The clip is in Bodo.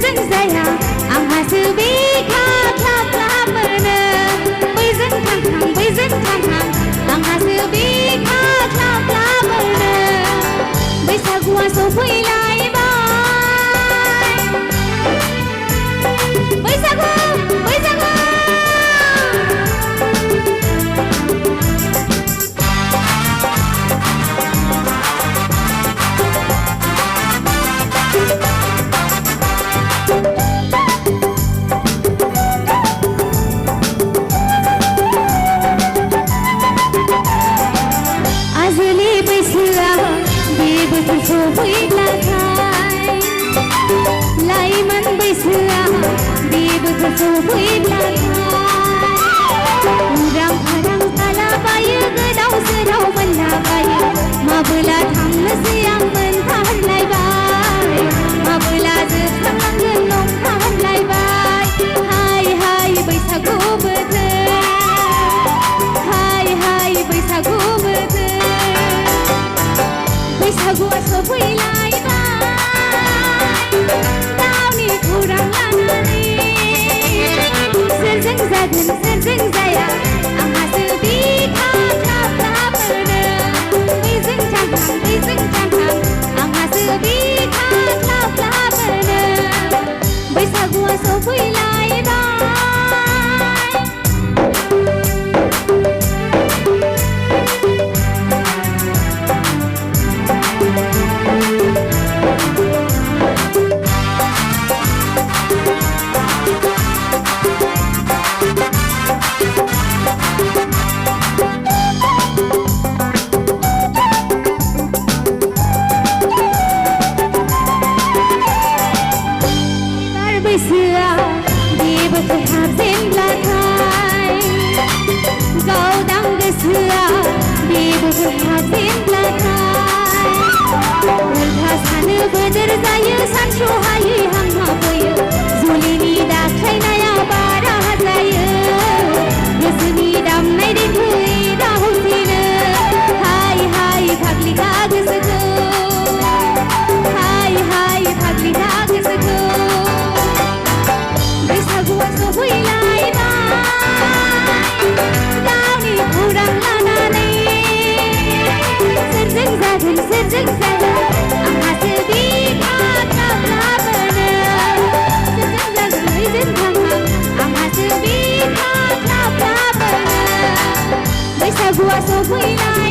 सोरजों जाया आंहासो बिखा ख्लाब ख्लाब मोनो बैजों थांहां बैजों थांहां आंहासो बिखा ख्लाब ख्लाब मोनो बैसागुआ सफैलायबाय बैसागु बैसागु आजोलि बैसोआ बे बोथोर सफैब्लाथाय लाइमोन बैसोआ बे बोथोर सफैब्लाथाय उरां फारां जालाबायो गोदाव सोराव मोनलाबायो माबोला थांनोसै आं मोनथारलायबाय माबोला जोबस्रांलांगोन नंथारलायबाय हाय हाय बैसागु बोथोर हाय हाय बैसागु बोथोर बैसागुआ सफैलायबाय गावनि खौरां लानानै सोरजों जागोन सोरजों जाया आंहासो बिखा ख्लाब ख्लाब मोनो बैजों थांहां बैजों थांहां आंहासो बिखा ख्लाब ख्लाब मोनो बैसागुआ सफैलायबाय बैसोआ बे बोथोर हाबजेनब्लाथाय गावदां गोसोआ बे बोथोर हाबजेनब्लाथाय उल्था सानो बोदोर जायो सानस'हायै हांहाबोयो जुलिनि दाख्लायनाया बारा जायो गोसोनि दामनाय देंखोयै दाहरफिनो हाय हाय फाग्लिखा गोसोखौ हाय हाय फाग्लिखा गोसोखौ बैसागुआ सफैलायबाय गावनि खौरां लानानै सोरजों जागोन सोरजों जाया आंहासो बिखा ख्लाब ख्लाब मोनो सोरजों जागोन बैजों थांहां आंहासो बिखा ख्लाब ख्लाब मोनो बैसागुआ सफैलायबाय